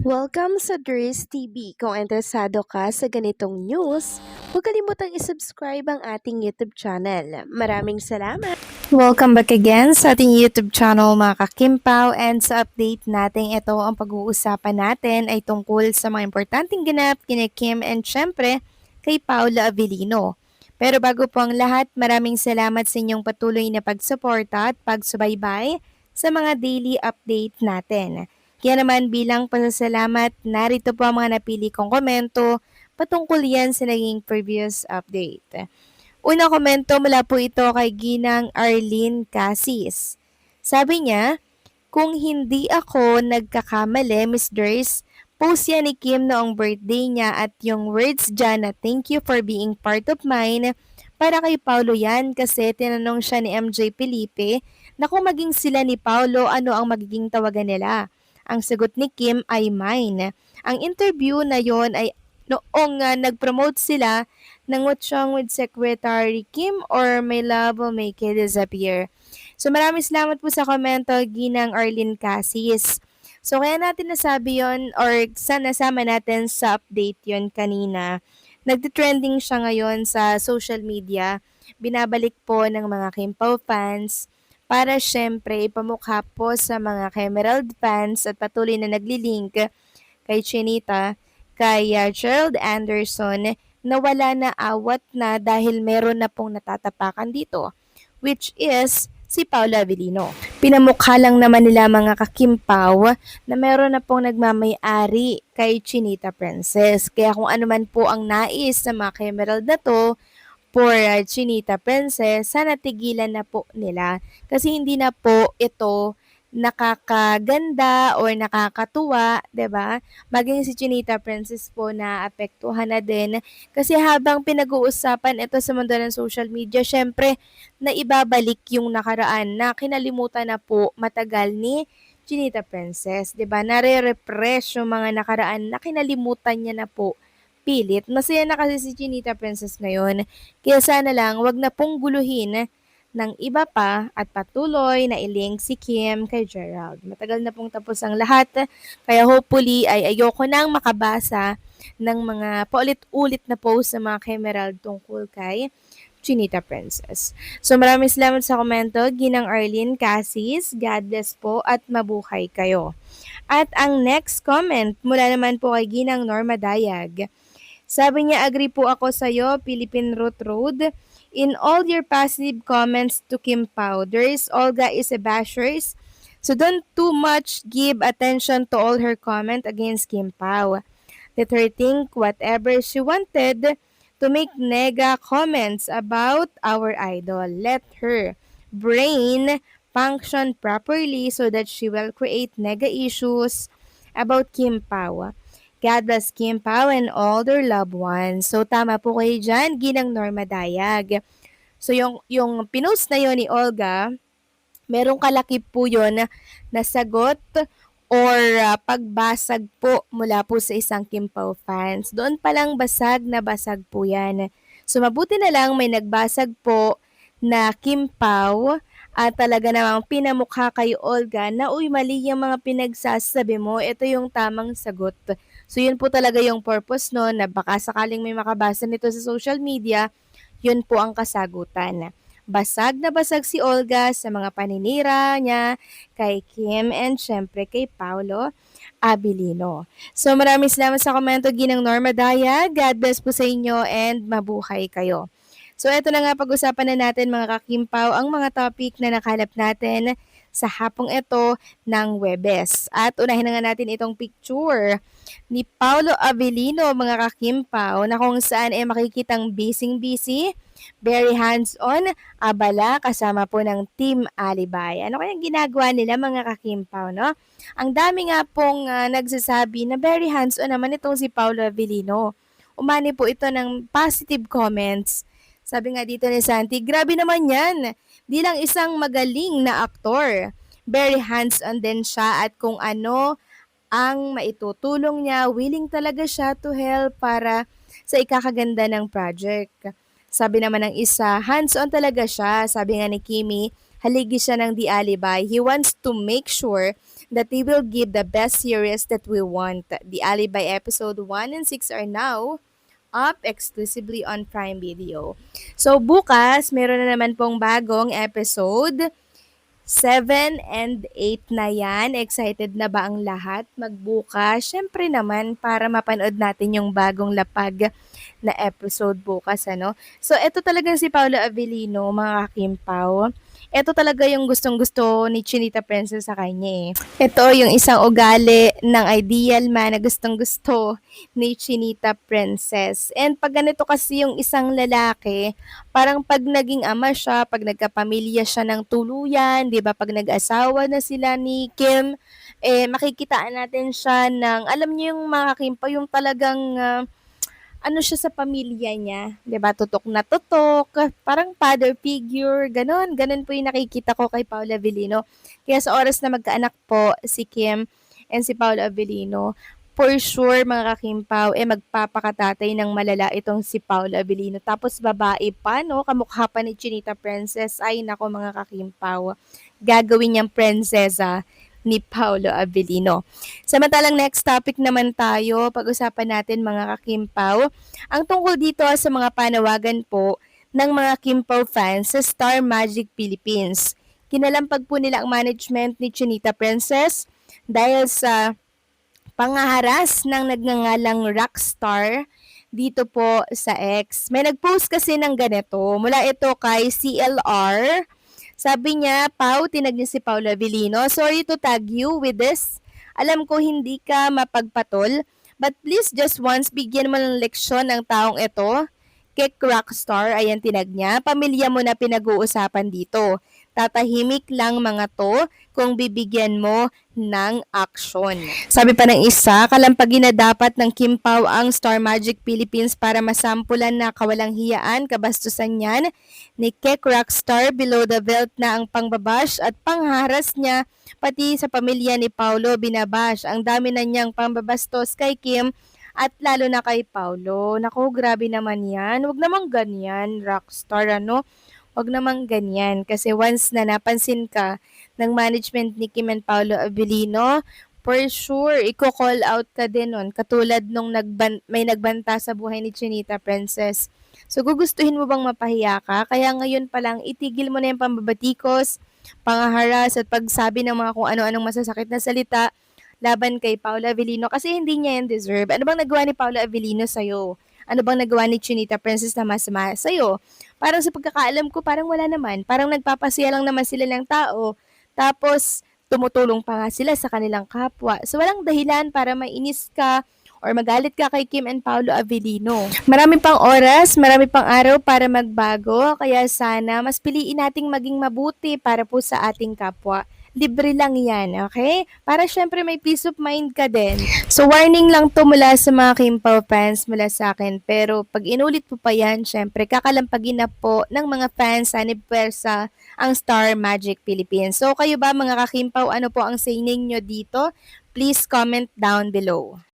Welcome sa Dries TV. Kung interesado ka sa ganitong news, huwag kalimutang isubscribe ang ating YouTube channel. Maraming salamat! Welcome back again sa ating YouTube channel mga kakimpaw, and sa update natin ito ang pag-uusapan natin ay tungkol sa mga importanteng ganap kina Kim and syempre kay Paula Avellino. Pero bago po ang lahat, maraming salamat sa inyong patuloy na pagsuporta at pagsubaybay sa mga daily update natin. Kaya naman bilang pasasalamat, narito po ang mga napili kong komento patungkol yan sa naging previous update. Unang komento mula po ito kay Ginang Arlene Casis. Sabi niya, kung hindi ako nagkakamali, Miss Durs, post yan ni Kim noong birthday niya at yung words dyan na thank you for being part of mine para kay Paulo yan kasi tinanong siya ni MJ Felipe na kung maging sila ni Paulo, ano ang magiging tawagan nila. Ang sagot ni Kim ay mine. Ang interview na yon ay noong nag-promote sila ng What's Wrong with Secretary Kim or My Love Will Make It Disappear. So maraming salamat po sa komento, Ginang Arlene Casis. So kaya natin nasabi yon or nasama natin sa update yon kanina. Nagtitrending siya ngayon sa social media. Binabalik po ng mga Kimpaw fans para syempre ipamukha po sa mga Emerald fans at patuloy na naglilink kay Chinita, kay Gerald Anderson na wala na awat na dahil meron na pong natatapakan dito, which is si Paula Avellino. Pinamukha lang naman nila mga kakimpaw na meron na pong nagmamay-ari kay Chinita Princess. Kaya kung ano man po ang nais ng mga Emerald na to, for Chinita Princess, sana tigilan na po nila kasi hindi na po ito nakakaganda or nakakatuwa, 'di ba? Maging si Chinita Princess po na apektuhan na din kasi habang pinag-uusapan ito sa mundo ng social media, syempre naibabalik yung nakaraan na kinalimutan na po matagal ni Chinita Princess, 'di ba? Nare-refresh yung mga nakaraan na kinalimutan niya na po pilit. Masaya na kasi si Chinita Princess ngayon. Kaya sana lang wag na pong guluhin ng iba pa at patuloy na ilink si Kim kay Gerald. Matagal na pong tapos ang lahat, kaya hopefully ay ayoko nang makabasa ng mga paulit-ulit na post sa mga Emerald tungkol kay Chinita Princess. So maraming salamat sa komento, Ginang Arlene Casis, God bless po at mabuhay kayo. At ang next comment mula naman po kay Ginang Norma Dayag. Sabi niya, agree po ako sa'yo, Philippine Root Road. In all your positive comments to Kim Pao, Olga is a bashers. So don't too much give attention to all her comment against Kim Pao. Let her think whatever she wanted to make nega comments about our idol. Let her brain function properly so that she will create nega issues about Kim Pao. God bless Kim Pao and all their loved ones. So tama po kayo dyan, Ginang Norma Dayag. So yung pinost na yon ni Olga, merong kalaki po yon na sagot or pagbasag po mula po sa isang Kim Pao fans. Doon palang basag na basag po yan. So mabuti na lang may nagbasag po na Kim Pao at talaga namang pinamukha kay Olga na uy mali yung mga pinagsasabi mo, ito yung tamang sagot. So yun po talaga yung purpose no, na baka sakaling may makabasa nito sa social media, yun po ang kasagutan. Basag na basag si Olga sa mga paninira niya kay Kim and syempre kay Paulo Abilino. So maraming salamat sa komento, Ginang Norma Daya. God bless po sa inyo and mabuhay kayo. So eto na nga, pag-usapan na natin mga kakimpaw ang mga topic na nakalap natin sa hapong ito ng Webes. At unahin na nga natin itong picture ni Paulo Avellino mga kakimpaw na kung saan makikitang busy-busy, very hands-on, abala kasama po ng Team Alibay. Ano kayang ginagawa nila mga kakimpaw, no? Ang dami nga pong nagsasabi na very hands-on naman itong si Paulo Avellino. Umani po ito ng positive comments. Sabi nga dito ni Santi, grabe naman yan. Di lang isang magaling na aktor. Very hands-on din siya at kung ano ang maitutulong niya, willing talaga siya to help para sa ikakaganda ng project. Sabi naman ng isa, hands-on talaga siya. Sabi nga ni Kimi, haligi siya ng The Alibi. He wants to make sure that they will give the best series that we want. The Alibi episode 1 and 6 are now up exclusively on Prime Video. So bukas, meron na naman pong bagong episode. 7 and 8 na yan. Excited na ba ang lahat magbukas? Syempre naman para mapanood natin yung bagong lapag na episode bukas, ano? So, ito talagang si Paolo Avellino, mga kakimpaw. Ito talaga yung gustong-gusto ni Chinita Princess sa kanya eh. Ito yung isang ugali ng ideal man na gustong-gusto ni Chinita Princess. And pag ganito kasi yung isang lalaki, parang pag naging ama siya, pag nagkapamilya siya ng tuluyan, 'di ba? Pag nag-asawa na sila ni Kim, makikitaan natin siya ng alam niyo yung mga Kim pa yung talagang ano siya sa pamilya niya, 'di ba? Tutok na tutok, parang father figure, gano'n. Gano'n po yung nakikita ko kay Paolo Avellino. Kaya sa oras na magkaanak po si Kim and si Paolo Avellino, for sure mga kakimpaw, magpapakatatay ng malala itong si Paolo Avellino. Tapos babae pa, no? Kamukha pa ni Chinita Princess. Ay, nako mga kakimpaw. Gagawin niyang prinsesa ni Paolo Avellino. Samantalang next topic naman tayo, pag-usapan natin mga kakimpaw, ang tungkol dito sa mga panawagan po ng mga Kimpaw fans sa Star Magic Philippines. Kinalampag po nila ang management ni Chinita Princess dahil sa pangaharas ng nagngangalang rockstar dito po sa X. May nag-post kasi ng ganito, mula ito kay CLR. Sabi niya, Pau, tinag niya si Paolo Avellino. Sorry to tag you with this. Alam ko hindi ka mapagpatol, but please just once bigyan mo ng leksyon ang taong ito. Kick rockstar, ayan tinag niya. Pamilya mo na pinag-uusapan dito. Tatahimik lang mga to kung bibigyan mo ng aksyon. Sabi pa ng isa, kalampagin na dapat ng Kim Pao ang Star Magic Philippines para masampulan na kawalang hiyaan, kabastusan niyan ni Kek Rockstar, below the belt na ang pangbabash at pangharas niya, pati sa pamilya ni Paulo binabash. Ang dami na niyang pambabastos kay Kim at lalo na kay Paulo. Naku, grabe naman yan. Huwag namang ganyan, Rockstar, ano? Huwag namang ganyan. Kasi once na napansin ka ng management ni Kim and Paolo Avellino, for sure, i-call out ka din nun. Katulad nung may nagbanta sa buhay ni Chinita Princess. So, gugustuhin mo bang mapahiya ka? Kaya ngayon pa lang, itigil mo na yung pambabatikos, pangaharas at pagsabi ng mga kung ano-anong masasakit na salita laban kay Paolo Avellino kasi hindi niya yan deserve. Ano bang nagawa ni Paolo Avellino sa'yo? Ano bang nagawa ni Chinita Princess na masama sa'yo? Parang sa pagkakaalam ko, parang wala naman. Parang nagpapasaya lang naman sila ng tao. Tapos, tumutulong pa nga sila sa kanilang kapwa. So, walang dahilan para mainis ka or magalit ka kay Kim and Paolo Avellino. Marami pang oras, marami pang araw para magbago. Kaya sana, mas piliin nating maging mabuti para po sa ating kapwa. Libre lang yan, okay? Para syempre may peace of mind ka din. So, warning lang to mula sa mga Kimpaw fans, mula sa akin. Pero, pag inulit po pa yan, syempre, kakalampagin na po ng mga fans sa Pwersa ang Star Magic Philippines. So, kayo ba mga kakimpaw, ano po ang say ninyo dito? Please comment down below.